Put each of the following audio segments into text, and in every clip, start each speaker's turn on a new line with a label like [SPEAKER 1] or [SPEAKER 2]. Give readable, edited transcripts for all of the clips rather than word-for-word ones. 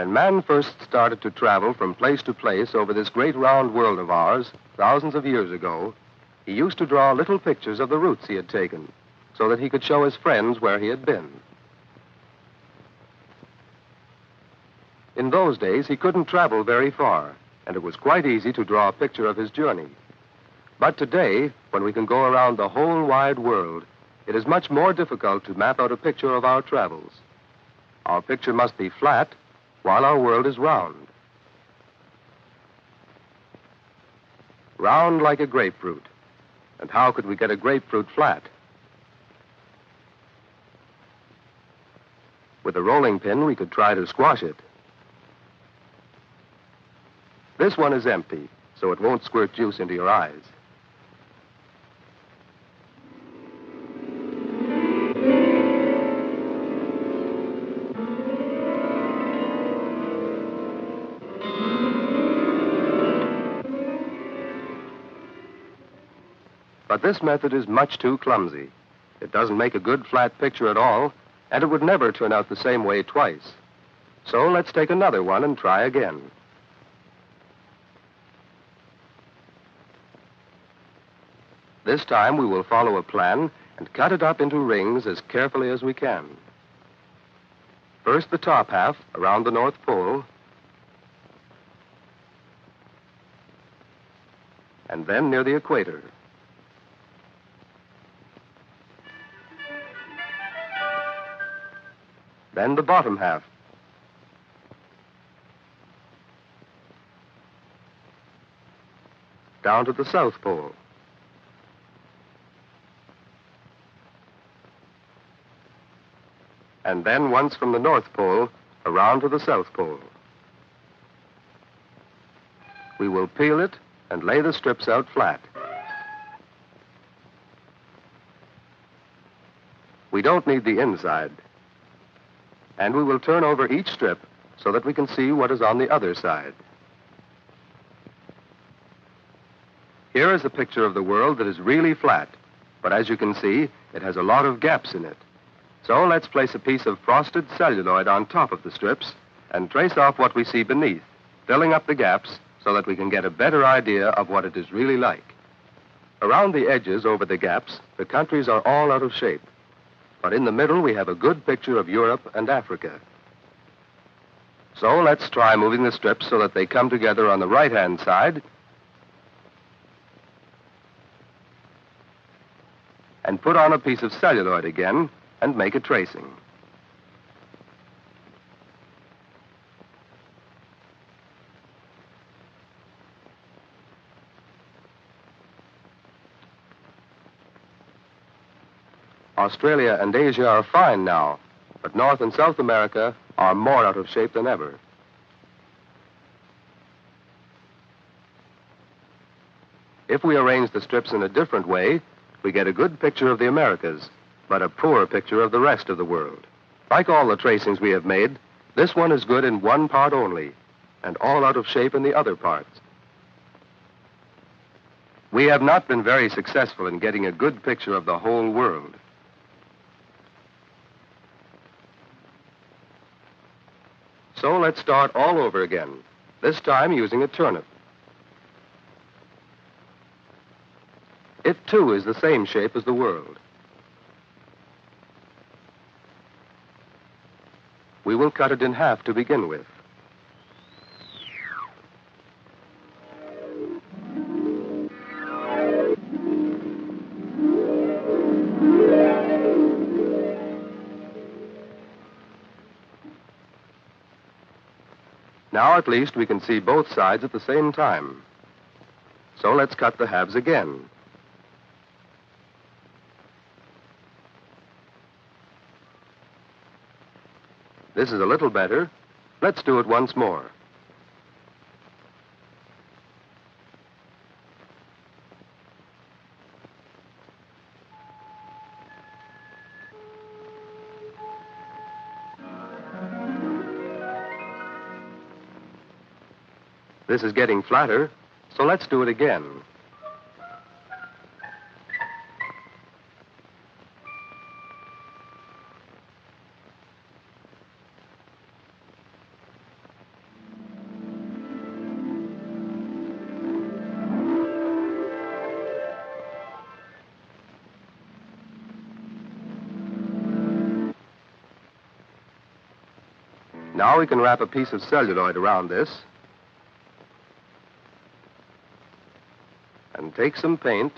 [SPEAKER 1] When man first started to travel from place to place over this great round world of ours, thousands of years ago, he used to draw little pictures of the routes he had taken so that he could show his friends where he had been. In those days, he couldn't travel very far, and it was quite easy to draw a picture of his journey. But today, when we can go around the whole wide world, it is much more difficult to map out a picture of our travels. Our picture must be flat, while our world is round. Round like a grapefruit. And how could we get a grapefruit flat? With a rolling pin, we could try to squash it. This one is empty, so it won't squirt juice into your eyes. But this method is much too clumsy. It doesn't make a good flat picture at all, and it would never turn out the same way twice. So let's take another one and try again. This time we will follow a plan and cut it up into rings as carefully as we can. First the top half around the North Pole, and then near the equator. Then the bottom half. Down to the South Pole. And then once from the North Pole, around to the South Pole. We will peel it and lay the strips out flat. We don't need the inside. And we will turn over each strip so that we can see what is on the other side. Here is a picture of the world that is really flat, but as you can see, it has a lot of gaps in it. So let's place a piece of frosted celluloid on top of the strips and trace off what we see beneath, filling up the gaps so that we can get a better idea of what it is really like. Around the edges over the gaps, the countries are all out of shape. But in the middle, we have a good picture of Europe and Africa. So let's try moving the strips so that they come together on the right-hand side and put on a piece of celluloid again and make a tracing. Australia and Asia are fine now, but North and South America are more out of shape than ever. If we arrange the strips in a different way, we get a good picture of the Americas, but a poor picture of the rest of the world. Like all the tracings we have made, this one is good in one part only, and all out of shape in the other parts. We have not been very successful in getting a good picture of the whole world. So let's start all over again, this time using a turnip. It, too, is the same shape as the world. We will cut it in half to begin with. Now at least we can see both sides at the same time. So let's cut the halves again. This is a little better. Let's do it once more. This is getting flatter, so let's do it again. Now we can wrap a piece of celluloid around this and take some paint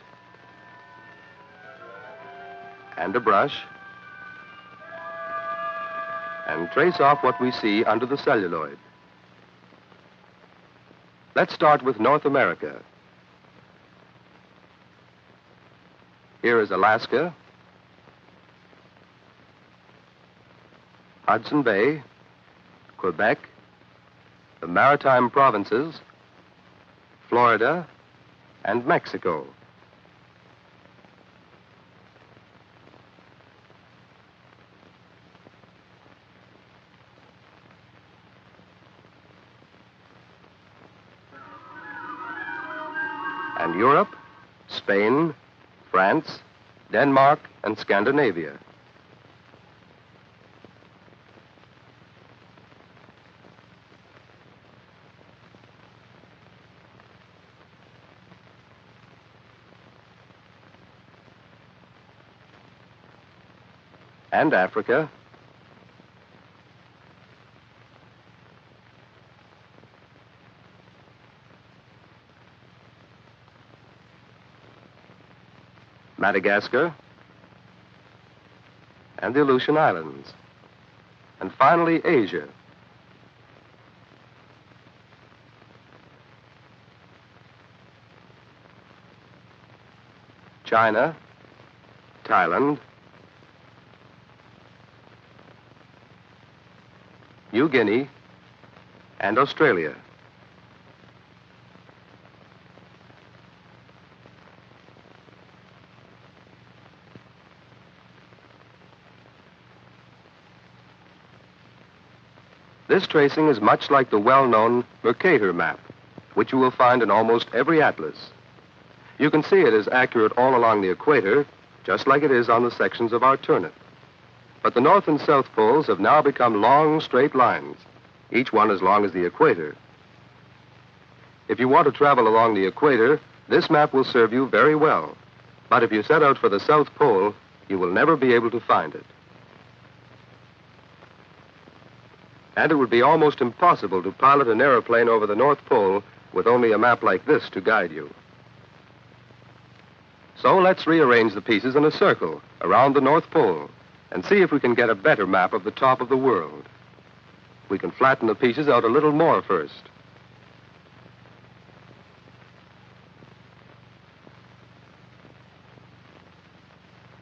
[SPEAKER 1] and a brush and trace off what we see under the celluloid. Let's start with North America. Here is Alaska, Hudson Bay, Quebec, the Maritime Provinces, Florida, and Mexico. And Europe, Spain, France, Denmark, and Scandinavia. And Africa, Madagascar, and the Aleutian Islands, and finally Asia. China, Thailand, New Guinea, and Australia. This tracing is much like the well-known Mercator map, which you will find in almost every atlas. You can see it is accurate all along the equator, just like it is on the sections of our turnip. But the North and South poles have now become long, straight lines, each one as long as the equator. If you want to travel along the equator, this map will serve you very well. But if you set out for the South Pole, you will never be able to find it. And it would be almost impossible to pilot an airplane over the North Pole with only a map like this to guide you. So let's rearrange the pieces in a circle around the North Pole and see if we can get a better map of the top of the world. We can flatten the pieces out a little more first.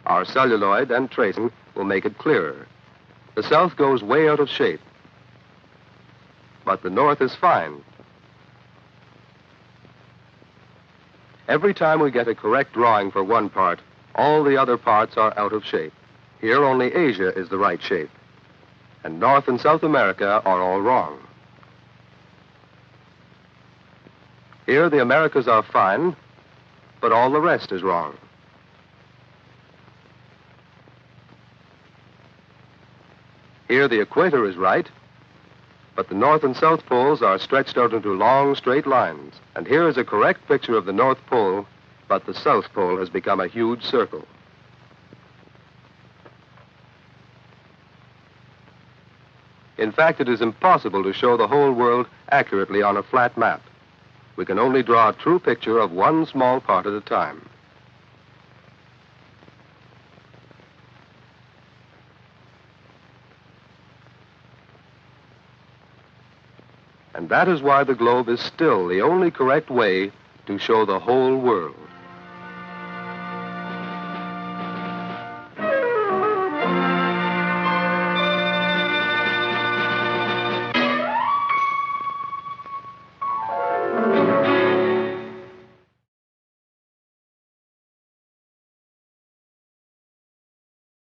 [SPEAKER 1] Our celluloid and tracing will make it clearer. The South goes way out of shape, but the North is fine. Every time we get a correct drawing for one part, all the other parts are out of shape. Here only Asia is the right shape, and North and South America are all wrong. Here the Americas are fine, but all the rest is wrong. Here the equator is right, but the North and South poles are stretched out into long, straight lines. And here is a correct picture of the North Pole, but the South Pole has become a huge circle. In fact, it is impossible to show the whole world accurately on a flat map. We can only draw a true picture of one small part at a time. And that is why the globe is still the only correct way to show the whole world.